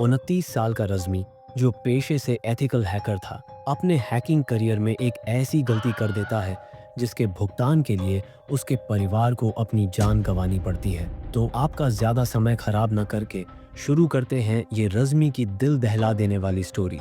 29 साल का रज़्मी, जो पेशे से एथिकल हैकर था, अपने हैकिंग करियर में एक ऐसी गलती कर देता है जिसके भुगतान के लिए उसके परिवार को अपनी जान गंवानी पड़ती है। तो आपका ज़्यादा समय खराब न करके शुरू करते हैं ये रज़्मी की दिल दहला देने वाली स्टोरी।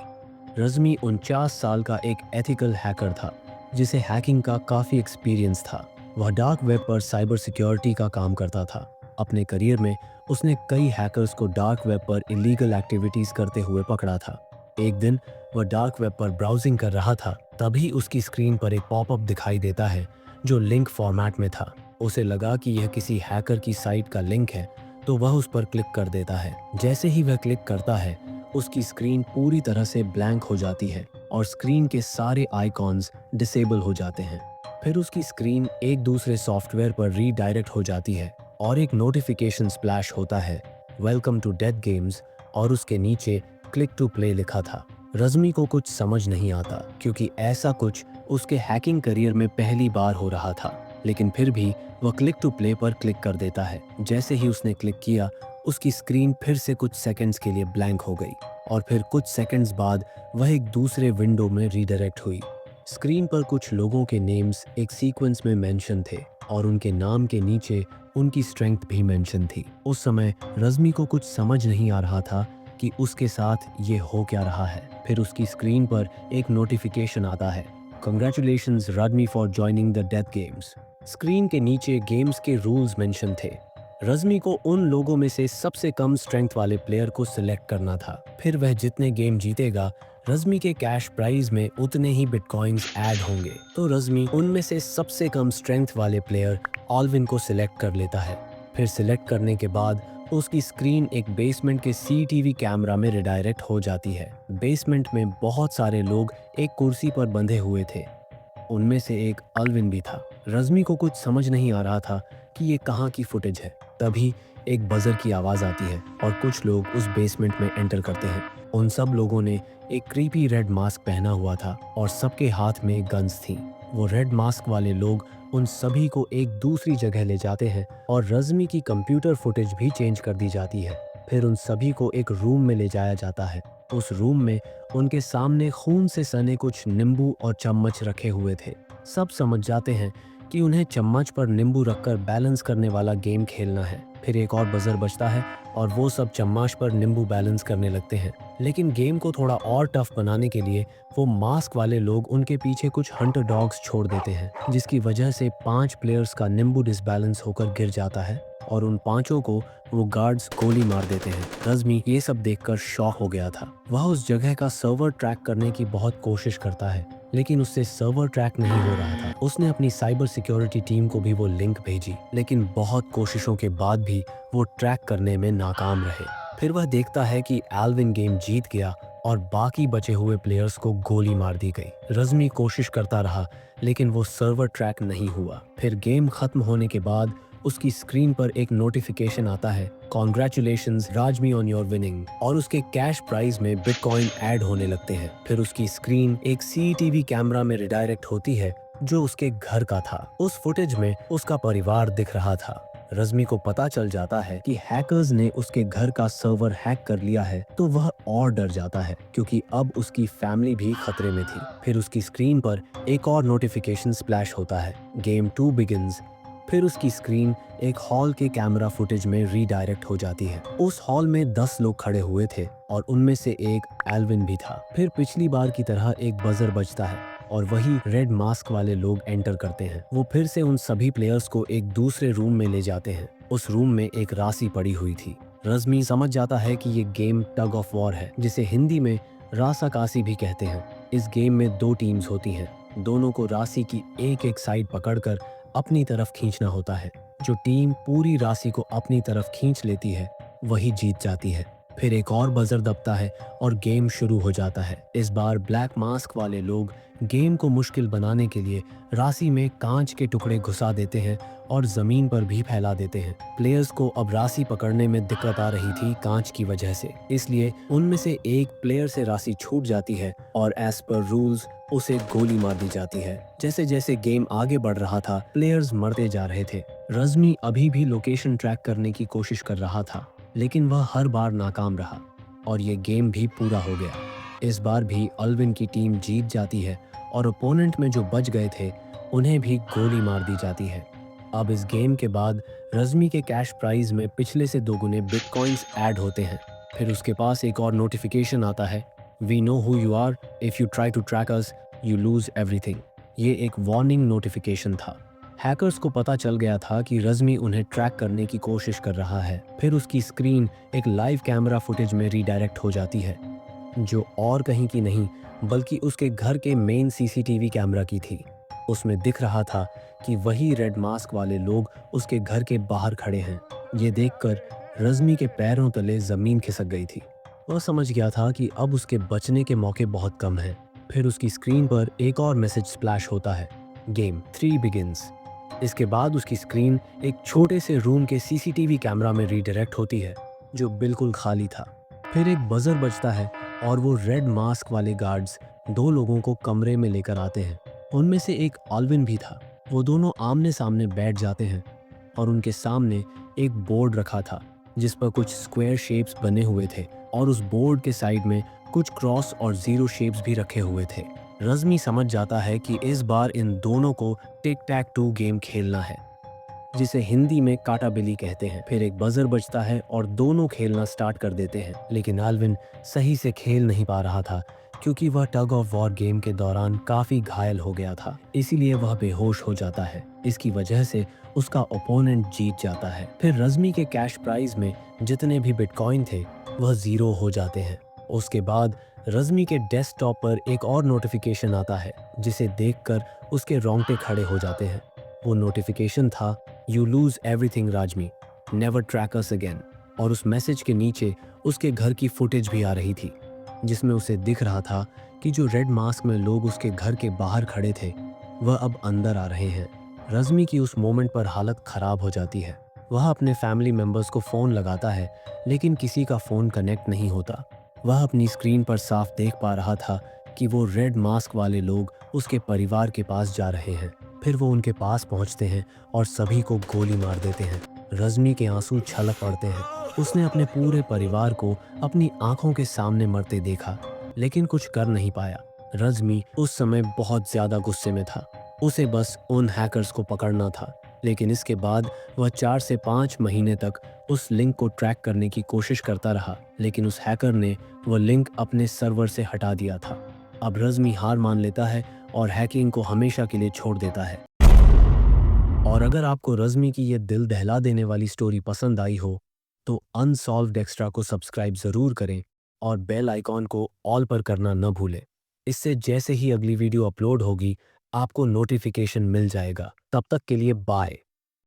रज़्मी 49 साल का एक एथिकल हैकर था जिसे हैकिंग का काफ़ी एक्सपीरियंस था। वह डार्क वेब पर साइबर सिक्योरिटी का काम करता था। अपने करियर में उसने कई हैकर्स को डार्क वेब पर इलीगल एक्टिविटीज करते हुए पकड़ा था। एक दिन वह डार्क वेब पर ब्राउजिंग कर रहा था, तभी उसकी स्क्रीन पर एक पॉपअप दिखाई देता है जो लिंक फॉर्मेट में था। उसे लगा कि यह किसी हैकर की साइट का लिंक है, तो वह उस पर क्लिक कर देता है। जैसे ही वह क्लिक करता है, उसकी स्क्रीन पूरी तरह से ब्लैंक हो जाती है और स्क्रीन के सारे आइकॉन्स डिसेबल हो जाते हैं। फिर उसकी स्क्रीन एक दूसरे सॉफ्टवेयर पर रीडायरेक्ट हो जाती है और एक नोटिफिकेशन स्प्लैश होता है, वेलकम टू डेथ गेम्स, और उसके नीचे क्लिक टू प्ले लिखा था। रज़्मी को कुछ समझ नहीं आता क्योंकि ऐसा कुछ उसके हैकिंग करियर में पहली बार हो रहा था, लेकिन फिर भी वह क्लिक टू प्ले पर क्लिक कर देता है। जैसे ही उसने क्लिक किया, उसकी स्क्रीन फिर से कुछ सेकंड्स के लिए ब्लैंक हो गई और फिर कुछ सेकंड्स बाद वह एक दूसरे विंडो में रीडायरेक्ट हुई। स्क्रीन पर कुछ लोगों के नेम्स एक सीक्वेंस में मेंशन थे और उनके नाम के नीचे उनकी स्ट्रेंथ भी मेंशन थी। उस समय रज़्मी को कुछ समझ नहीं आ रहा था कि उसके साथ ये हो क्या रहा है। फिर उसकी स्क्रीन पर एक नोटिफिकेशन आता है, congratulations Razmi for joining the death games. Screen के नीचे गेम्स के रूल्स मेंशन थे। रज़्मी को उन लोगों में से सबसे कम स्ट्रेंथ वाले प्लेयर को सिलेक्ट करना था। फिर वह जितने गेम जीतेगा, रज़्मी के कैश प्राइज में उतने ही बिटकॉइंस ऐड होंगे। तो रज़्मी उनमें से सबसे कम स्ट्रेंथ वाले प्लेयर ऑल्विन को सिलेक्ट कर लेता है। फिर सिलेक्ट करने के बाद उसकी स्क्रीन एक बेसमेंट के सीसीटीवी कैमरा में रिडायरेक्ट हो जाती है। बेसमेंट में बहुत सारे लोग एक कुर्सी पर बंधे हुए थे। उनमें से एक अल्विन भी था। रज़्मी को कुछ समझ नहीं आ रहा था कि ये कहाँ की फुटेज है। तभी एक बजर की आवाज़ आती है और कुछ लोग उस बेसमेंट में एंटर करते हैं। उन सब लोगों ने एक क्रीपी रेड मास्क पहना हुआ था और सबके हाथ में गन्स थीं। वो रेड मास्क वाले लोग उन सभी को एक दूसरी जगह ले जाते हैं और रज़्मी की कंप्यूटर फुटेज भी चेंज कर दी जाती है। फिर उन सभी को एक रूम में ले जाया जाता है। उस रूम में उनके सामने खून से सने कुछ नींबू और चम्मच रखे हुए थे। सब समझ जाते हैं कि उन्हें चम्मच पर नींबू रखकर बैलेंस करने वाला गेम खेलना है। फिर एक और बजर बजता है और वो सब चम्मच पर नींबू बैलेंस करने लगते हैं। लेकिन गेम को थोड़ा और टफ बनाने के लिए वो मास्क वाले लोग उनके पीछे कुछ हंटर डॉग्स छोड़ देते हैं, जिसकी वजह से 5 प्लेयर्स का नींबू डिसबैलेंस होकर गिर जाता है और उन पांचों को वो गार्ड्स गोली मार देते हैं। रज़्मी ये सब देखकर शॉक हो गया था। वह उस जगह का सर्वर ट्रैक करने की बहुत कोशिश करता है, लेकिन उससे सर्वर ट्रैक नहीं हो रहा था। उसने अपनी साइबर सिक्योरिटी टीम को भी वो लिंक भेजी, लेकिन बहुत कोशिशों के बाद भी वो ट्रैक करने में नाकाम रहे। फिर वह देखता है कि एल्विन गेम जीत गया और बाकी बचे हुए प्लेयर्स को गोली मार दी गई। रज़्मी कोशिश करता रहा, लेकिन वो सर्वर ट्रैक नहीं हुआ। फिर गेम खत्म होने के बाद उसकी स्क्रीन पर एक नोटिफिकेशन आता है, कॉन्ग्रेचुलेशंस राजमी ऑन योर विनिंग, और उसके कैश प्राइज में बिटकॉइन ऐड होने लगते हैं। फिर उसकी स्क्रीन एक सीसीटीवी कैमरा में रिडायरेक्ट होती है जो उसके घर का था। उस फुटेज में उसका परिवार दिख रहा था। रज़्मी को पता चल जाता है कि हैकर्स ने उसके घर का सर्वर हैक कर लिया है, तो वह और डर जाता है क्योंकि अब उसकी फैमिली भी खतरे में थी। फिर उसकी स्क्रीन पर एक और नोटिफिकेशन स्प्लैश होता है, गेम 2 बिगिंस। फिर उसकी स्क्रीन एक हॉल के कैमरा फुटेज में रीडायरेक्ट हो जाती है। उस हॉल में 10 लोग खड़े हुए थे और उनमें से एक एल्विन भी था। फिर पिछली बार की तरह एक बजर बजता है और वही रेड मास्क वाले लोग एंटर करते हैं। वो फिर से उन सभी प्लेयर्स को एक दूसरे रूम में ले जाते हैं। उस रूम में एक राशि पड़ी हुई थी। रज़्मी समझ जाता है कि ये गेम टग ऑफ वॉर है, जिसे हिंदी में रासाकासी भी कहते हैं। इस गेम में 2 टीम्स होती हैं। दोनों को राशि की एक एक साइड पकड़कर अपनी तरफ खींचना होता है। जो टीम पूरी राशि को अपनी तरफ खींच लेती है, वही जीत जाती है। फिर एक और बजर दबता है और गेम शुरू हो जाता है। इस बार ब्लैक मास्क वाले लोग गेम को मुश्किल बनाने के लिए राशि में कांच के टुकड़े घुसा देते हैं और जमीन पर भी फैला देते हैं। प्लेयर्स को अब राशि पकड़ने में दिक्कत आ रही थी कांच की वजह से, इसलिए उनमें से एक प्लेयर से राशि छूट जाती है और एज पर रूल्स उसे गोली मार दी जाती है। जैसे जैसे गेम आगे बढ़ रहा था, प्लेयर्स मरते जा रहे थे। रज़्मी अभी भी लोकेशन ट्रैक करने की कोशिश कर रहा था, लेकिन वह हर बार नाकाम रहा। और ये गेम भी पूरा हो गया। इस बार भी अल्विन की टीम जीत जाती है और ओपोनेंट में जो बच गए थे उन्हें भी गोली मार दी जाती है। अब इस गेम के बाद रज़्मी के कैश प्राइज में पिछले से दोगुने बिटकॉइंस ऐड होते हैं। फिर उसके पास एक और नोटिफिकेशन आता है, we know who you are, if you try to track us you lose everything. ये एक वार्निंग नोटिफिकेशन था। हैकर्स को पता चल गया था कि रज़्मी उन्हें ट्रैक करने की कोशिश कर रहा है। फिर उसकी स्क्रीन एक लाइव कैमरा फुटेज में रीडायरेक्ट हो जाती है, जो और कहीं की नहीं बल्कि उसके घर के मेन सीसीटीवी कैमरा की थी। उसमें दिख रहा था कि वही रेड मास्क वाले लोग उसके घर के बाहर खड़े हैं। ये देखकर रज़्मी के पैरों तले ज़मीन खिसक गई थी। वह समझ गया था कि अब उसके बचने के मौके बहुत कम हैं। फिर उसकी स्क्रीन पर एक और मैसेज स्प्लैश होता है, गेम 3 बिगिंस। इसके बाद उसकी स्क्रीन एक छोटे से रूम के सीसीटीवी कैमरा में रीडायरेक्ट होती है, जो बिल्कुल खाली था। फिर एक बजर बजता है और वो रेड मास्क वाले गार्ड्स दो लोगों को कमरे में लेकर आते हैं। उनमें से एक ऑल्विन भी था। वो दोनों आमने सामने बैठ जाते हैं और उनके सामने एक बोर्ड रखा था जिस पर कुछ स्क्वायर शेप्स बने हुए थे और उस बोर्ड के साइड में कुछ क्रॉस और जीरो शेप्स भी रखे हुए थे। रज़्मी समझ जाता है कि इस बार इन दोनों को टिक टैक टू गेम खेलना है, जिसे हिंदी में काटा बिल्ली कहते हैं। फिर एक बजर बजता है और दोनों खेलना स्टार्ट कर देते हैं, लेकिन ऑल्विन सही से खेल नहीं पा रहा था क्योंकि वह टग ऑफ वॉर गेम के दौरान काफी घायल हो गया था, इसीलिए वह बेहोश हो जाता है। इसकी वजह से उसका ओपोनेंट जीत जाता है। फिर रज़्मी के कैश प्राइज में जितने भी बिटकॉइन थे वह जीरो हो जाते हैं। उसके बाद रज़्मी के डेस्कटॉप पर एक और नोटिफिकेशन आता है जिसे देखकर उसके रोंगटे खड़े हो जाते हैं। वो नोटिफिकेशन था, you lose everything Razmi, never track us again. और उस मैसेज के नीचे उसके घर की फुटेज भी आ रही थी, जिसमें उसे दिख रहा था कि जो रेड मास्क में लोग उसके घर के बाहर खड़े थे वह अब अंदर आ रहे हैं। रज़्मी की उस मोमेंट पर हालत खराब हो जाती है। वह अपने फैमिली मेंबर्स को फ़ोन लगाता है, लेकिन किसी का फ़ोन कनेक्ट नहीं होता। वह अपनी स्क्रीन पर साफ देख पा रहा था कि वो रेड मास्क वाले लोग उसके परिवार के पास जा रहे हैं। फिर वो उनके पास पहुंचते हैं और सभी को गोली मार देते हैं। रज़्मी के आंसू छलक पड़ते हैं। उसने अपने पूरे परिवार को अपनी आंखों के सामने मरते देखा, लेकिन कुछ कर नहीं पाया। रज़्मी उस समय बहुत ज्यादा गुस्से में था। उसे बस उन हैकर्स को पकड़ना था, लेकिन इसके बाद वह 4 से 5 महीने तक उस लिंक को ट्रैक करने की कोशिश करता रहा, लेकिन उस हैकर ने वह लिंक अपने सर्वर से हटा दिया था। अब रज़्मी हार मान लेता है और हैकिंग को हमेशा के लिए छोड़ देता है। और अगर आपको रज़्मी की ये दिल दहला देने वाली स्टोरी पसंद आई हो तो अनसॉल्व्ड एक्स्ट्रा को सब्सक्राइब ज़रूर करें और बेल आइकॉन को ऑल पर करना न भूलें। इससे जैसे ही अगली वीडियो अपलोड होगी आपको नोटिफिकेशन मिल जाएगा। तब तक के लिए बाय।